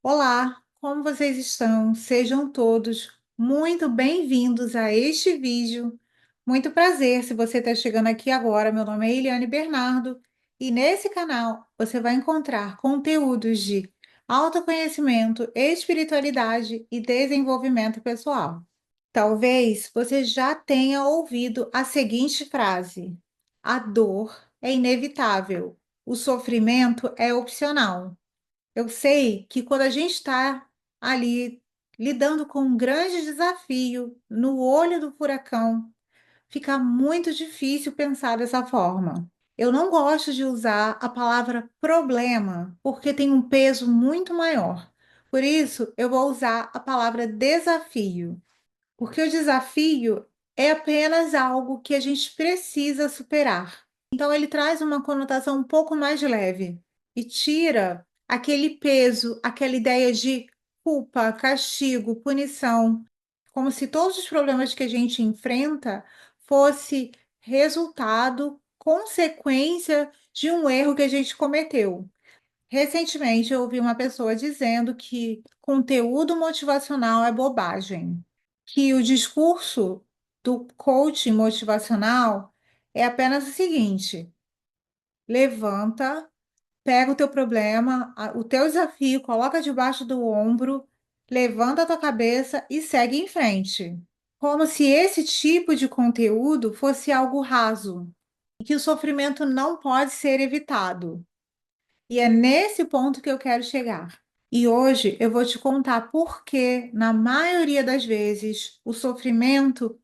Olá, como vocês estão? Sejam todos muito bem-vindos a este vídeo. Muito prazer se você está chegando aqui agora. Meu nome é Eliane Bernardo e nesse canal você vai encontrar conteúdos de autoconhecimento, espiritualidade e desenvolvimento pessoal. Talvez você já tenha ouvido a seguinte frase: a dor é inevitável, o sofrimento é opcional. Eu sei que quando a gente está ali lidando com um grande desafio, no olho do furacão, fica muito difícil pensar dessa forma. Eu não gosto de usar a palavra problema, porque tem um peso muito maior. Por isso, eu vou usar a palavra desafio, porque o desafio é apenas algo que a gente precisa superar. Então, ele traz uma conotação um pouco mais leve e tira aquele peso, aquela ideia de culpa, castigo, punição, como se todos os problemas que a gente enfrenta fosse resultado, consequência de um erro que a gente cometeu. Recentemente, eu ouvi uma pessoa dizendo que conteúdo motivacional é bobagem, que o discurso do coaching motivacional é apenas o seguinte: levanta, pega o teu problema, o teu desafio, coloca debaixo do ombro, levanta a tua cabeça e segue em frente. Como se esse tipo de conteúdo fosse algo raso, e que o sofrimento não pode ser evitado. E é nesse ponto que eu quero chegar. E hoje eu vou te contar por que, na maioria das vezes, o sofrimento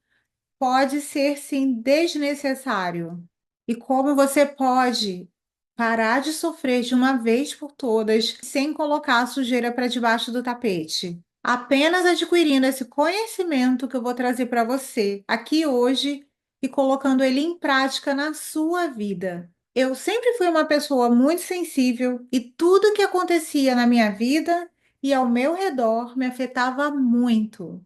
pode ser sim desnecessário. E como você pode parar de sofrer de uma vez por todas sem colocar a sujeira para debaixo do tapete. Apenas adquirindo esse conhecimento que eu vou trazer para você aqui hoje e colocando ele em prática na sua vida. Eu sempre fui uma pessoa muito sensível e tudo que acontecia na minha vida e ao meu redor me afetava muito.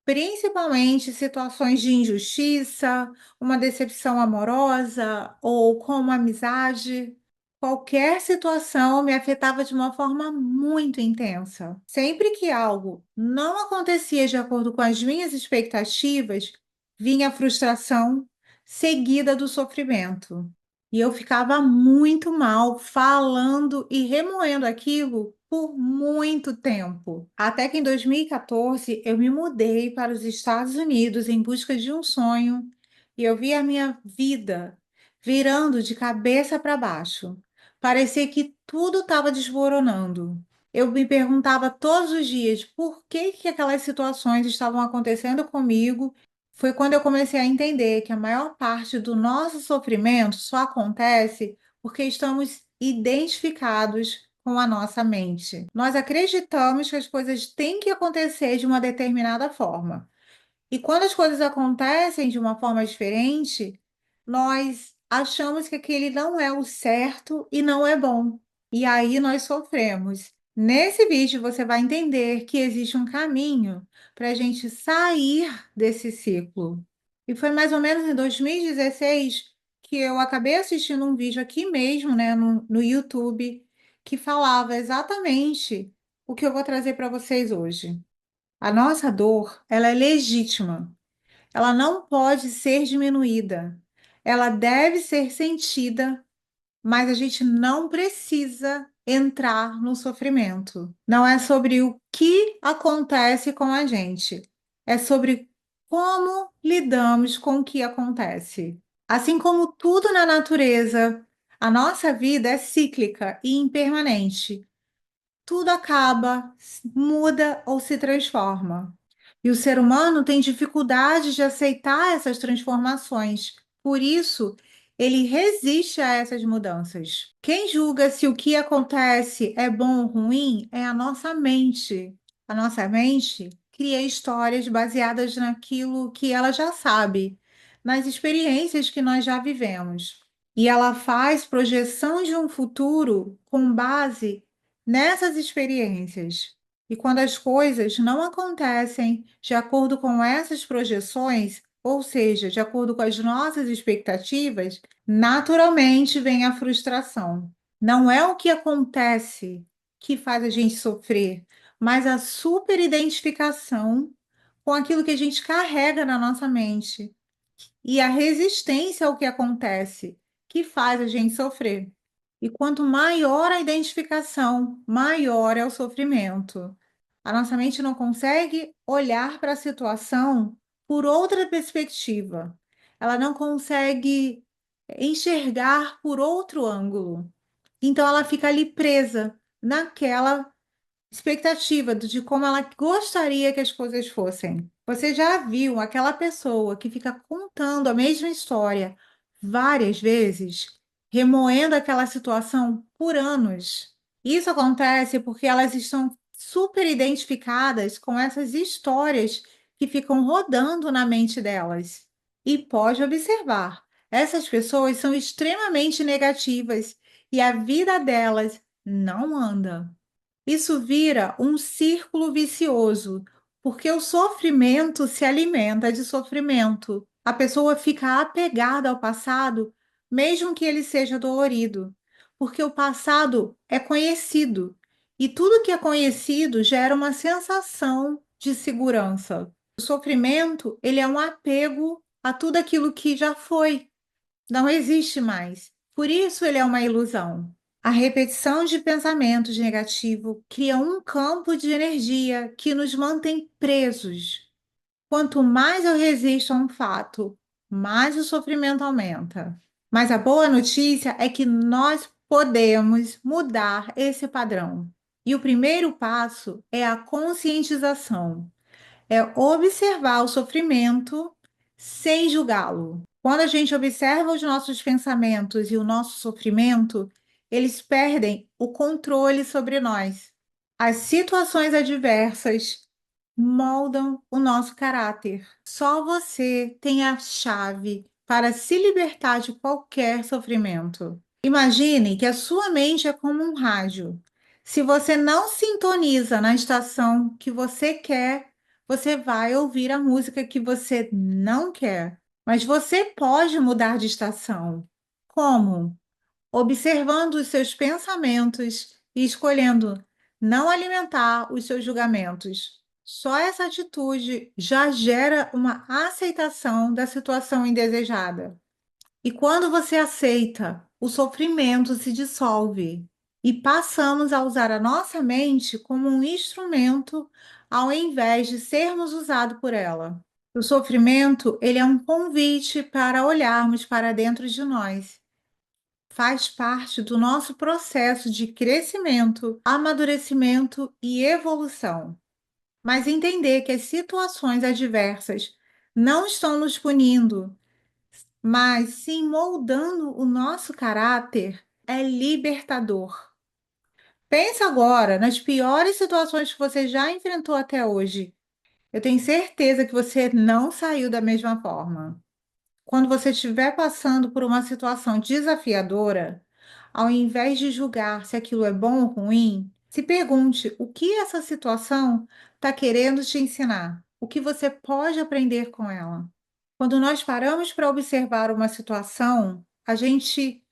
Principalmente situações de injustiça, uma decepção amorosa ou com uma amizade. Qualquer situação me afetava de uma forma muito intensa. Sempre que algo não acontecia de acordo com as minhas expectativas, vinha a frustração seguida do sofrimento. E eu ficava muito mal falando e remoendo aquilo por muito tempo. Até que em 2014 eu me mudei para os Estados Unidos em busca de um sonho e eu vi a minha vida virando de cabeça para baixo. Parecia que tudo estava desmoronando. Eu me perguntava todos os dias por que aquelas situações estavam acontecendo comigo. Foi quando eu comecei a entender que a maior parte do nosso sofrimento só acontece porque estamos identificados com a nossa mente. Nós acreditamos que as coisas têm que acontecer de uma determinada forma. E quando as coisas acontecem de uma forma diferente, nós achamos que aquele não é o certo e não é bom. E aí nós sofremos. Nesse vídeo você vai entender que existe um caminho para a gente sair desse ciclo. E foi mais ou menos em 2016 que eu acabei assistindo um vídeo aqui mesmo, né, no YouTube, que falava exatamente o que eu vou trazer para vocês hoje. A nossa dor, ela é legítima. Ela não pode ser diminuída. Ela deve ser sentida, mas a gente não precisa entrar no sofrimento. Não é sobre o que acontece com a gente, é sobre como lidamos com o que acontece. Assim como tudo na natureza, a nossa vida é cíclica e impermanente. Tudo acaba, muda ou se transforma. E o ser humano tem dificuldade de aceitar essas transformações. Por isso, ele resiste a essas mudanças. Quem julga se o que acontece é bom ou ruim é a nossa mente. A nossa mente cria histórias baseadas naquilo que ela já sabe, nas experiências que nós já vivemos. E ela faz projeção de um futuro com base nessas experiências. E quando as coisas não acontecem de acordo com essas projeções, ou seja, de acordo com as nossas expectativas, naturalmente vem a frustração. Não é o que acontece que faz a gente sofrer, mas a superidentificação com aquilo que a gente carrega na nossa mente e a resistência ao que acontece, que faz a gente sofrer. E quanto maior a identificação, maior é o sofrimento. A nossa mente não consegue olhar para a situação por outra perspectiva. Ela não consegue enxergar por outro ângulo. Então ela fica ali presa naquela expectativa de como ela gostaria que as coisas fossem. Você já viu aquela pessoa que fica contando a mesma história várias vezes, remoendo aquela situação por anos? Isso acontece porque elas estão super identificadas com essas histórias que ficam rodando na mente delas. E pode observar, essas pessoas são extremamente negativas e a vida delas não anda. Isso vira um círculo vicioso, porque o sofrimento se alimenta de sofrimento. A pessoa fica apegada ao passado, mesmo que ele seja dolorido, porque o passado é conhecido, e tudo que é conhecido gera uma sensação de segurança. O sofrimento, ele é um apego a tudo aquilo que já foi, não existe mais. Por isso ele é uma ilusão. A repetição de pensamentos negativos cria um campo de energia que nos mantém presos. Quanto mais eu resisto a um fato, mais o sofrimento aumenta. Mas a boa notícia é que nós podemos mudar esse padrão. E o primeiro passo é a conscientização, é observar o sofrimento sem julgá-lo. Quando a gente observa os nossos pensamentos e o nosso sofrimento, eles perdem o controle sobre nós. As situações adversas moldam o nosso caráter. Só você tem a chave para se libertar de qualquer sofrimento. Imagine que a sua mente é como um rádio. Se você não sintoniza na estação que você quer, você vai ouvir a música que você não quer. Mas você pode mudar de estação. Como? Observando os seus pensamentos e escolhendo não alimentar os seus julgamentos. Só essa atitude já gera uma aceitação da situação indesejada. E quando você aceita, o sofrimento se dissolve e passamos a usar a nossa mente como um instrumento ao invés de sermos usados por ela. O sofrimento, ele é um convite para olharmos para dentro de nós. Faz parte do nosso processo de crescimento, amadurecimento e evolução. Mas entender que as situações adversas não estão nos punindo, mas sim moldando o nosso caráter, é libertador. Pensa agora nas piores situações que você já enfrentou até hoje. Eu tenho certeza que você não saiu da mesma forma. Quando você estiver passando por uma situação desafiadora, ao invés de julgar se aquilo é bom ou ruim, se pergunte o que essa situação está querendo te ensinar, o que você pode aprender com ela. Quando nós paramos para observar uma situação, a gente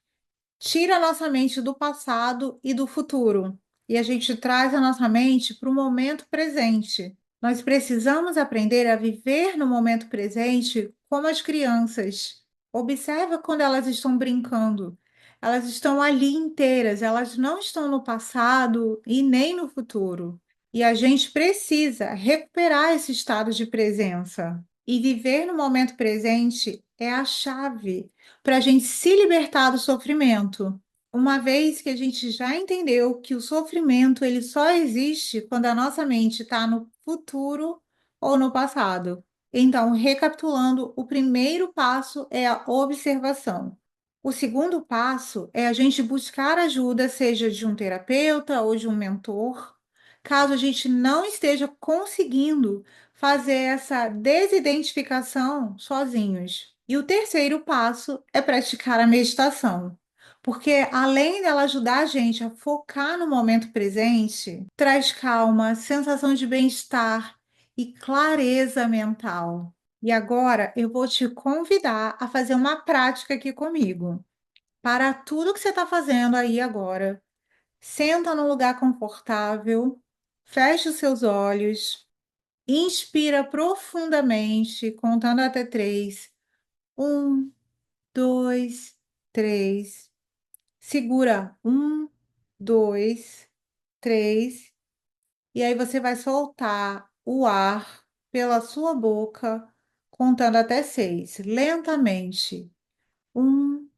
tira a nossa mente do passado e do futuro e a gente traz a nossa mente para o momento presente. Nós precisamos aprender a viver no momento presente como as crianças. Observa quando elas estão brincando. Elas estão ali inteiras, elas não estão no passado e nem no futuro. E a gente precisa recuperar esse estado de presença. E viver no momento presente é a chave para a gente se libertar do sofrimento. Uma vez que a gente já entendeu que o sofrimento ele só existe quando a nossa mente está no futuro ou no passado. Então, recapitulando, o primeiro passo é a observação. O segundo passo é a gente buscar ajuda, seja de um terapeuta ou de um mentor, caso a gente não esteja conseguindo fazer essa desidentificação sozinhos. E o terceiro passo é praticar a meditação, porque além dela ajudar a gente a focar no momento presente, traz calma, sensação de bem-estar e clareza mental. E agora eu vou te convidar a fazer uma prática aqui comigo. Para tudo que você está fazendo aí agora, Senta num lugar confortável, feche os seus olhos, inspira profundamente, contando até três. Um, dois, três. Segura. Um, dois, três. E aí você vai soltar o ar pela sua boca, contando até seis, lentamente. Um,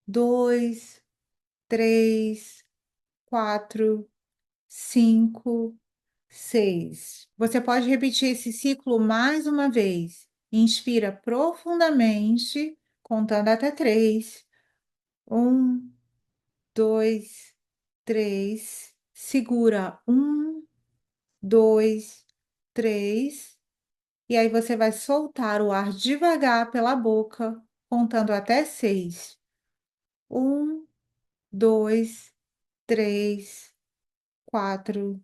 dois, três, quatro, cinco, seis. Você pode repetir esse ciclo mais uma vez. Inspira profundamente, contando até três. Um, dois, três. Segura. Um, dois, três. E aí você vai soltar o ar devagar pela boca, contando até seis. Um, dois, três, quatro,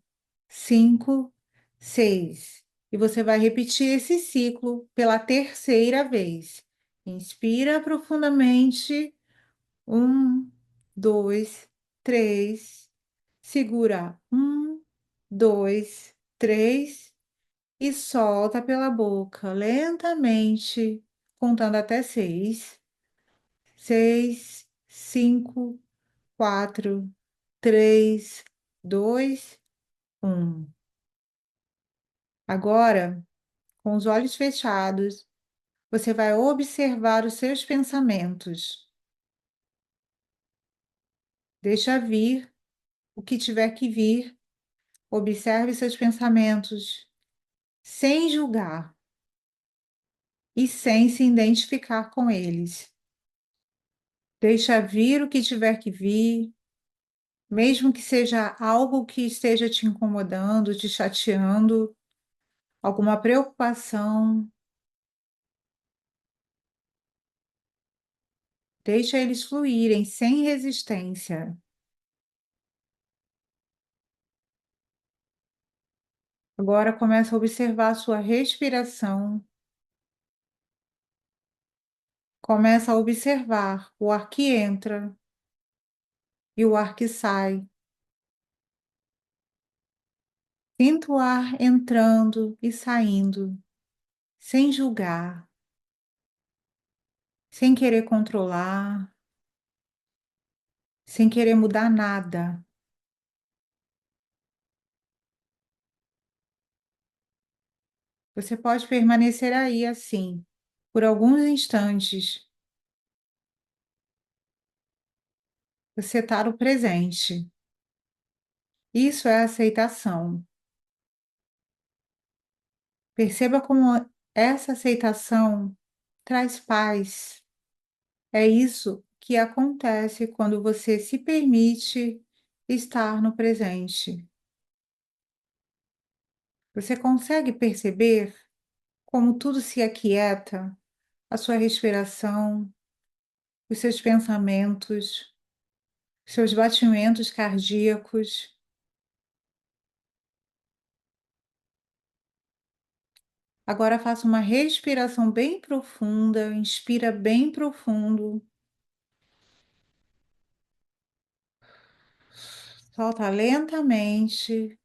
cinco, seis. E você vai repetir esse ciclo pela terceira vez. Inspira profundamente. Um, dois, três. Segura. Um, dois, três. E solta pela boca lentamente, contando até seis. Seis, cinco, quatro, três, dois, um. Agora, com os olhos fechados, você vai observar os seus pensamentos. Deixa vir o que tiver que vir. Observe seus pensamentos sem julgar e sem se identificar com eles. Deixa vir o que tiver que vir, mesmo que seja algo que esteja te incomodando, te chateando, alguma preocupação, deixa eles fluírem sem resistência. Agora começa a observar a sua respiração. Começa a observar o ar que entra e o ar que sai. Sinta o ar entrando e saindo, sem julgar, sem querer controlar, sem querer mudar nada. Você pode permanecer aí assim, por alguns instantes. Você está no presente. Isso é aceitação. Perceba como essa aceitação traz paz. É isso que acontece quando você se permite estar no presente. Você consegue perceber como tudo se aquieta, a sua respiração, os seus pensamentos, seus batimentos cardíacos. Agora faça uma respiração bem profunda, inspira bem profundo, solta lentamente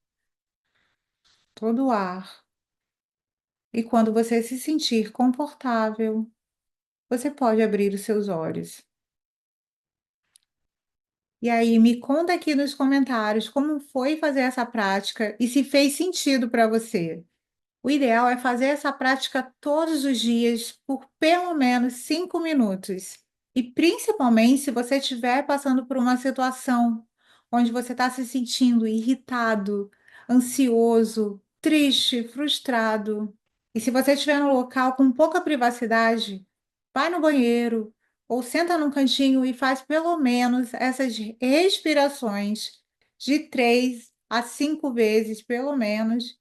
todo o ar. E quando você se sentir confortável, você pode abrir os seus olhos. E aí, me conta aqui nos comentários como foi fazer essa prática e se fez sentido para você. O ideal é fazer essa prática todos os dias por pelo menos 5 minutos. E principalmente se você estiver passando por uma situação onde você está se sentindo irritado, ansioso, triste, frustrado. E se você estiver num local com pouca privacidade, vai no banheiro ou senta num cantinho e faz pelo menos essas respirações de 3 a 5 vezes, pelo menos.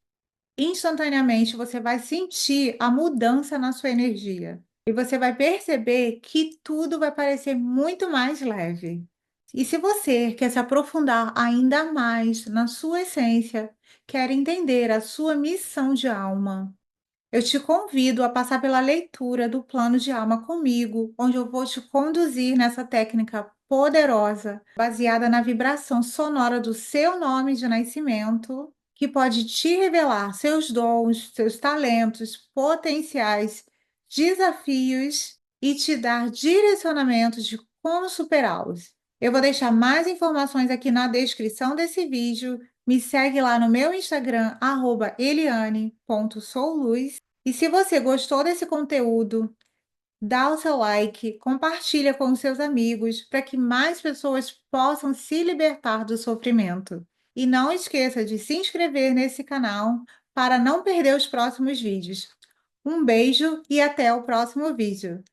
Instantaneamente você vai sentir a mudança na sua energia. E você vai perceber que tudo vai parecer muito mais leve. E se você quer se aprofundar ainda mais na sua essência, quer entender a sua missão de alma, eu te convido a passar pela leitura do plano de alma comigo, onde eu vou te conduzir nessa técnica poderosa, baseada na vibração sonora do seu nome de nascimento, que pode te revelar seus dons, seus talentos, potenciais, desafios e te dar direcionamentos de como superá-los. Eu vou deixar mais informações aqui na descrição desse vídeo. Me segue lá no meu Instagram, eliane.souluz. E se você gostou desse conteúdo, dá o seu like, compartilha com os seus amigos para que mais pessoas possam se libertar do sofrimento. E não esqueça de se inscrever nesse canal para não perder os próximos vídeos. Um beijo e até o próximo vídeo.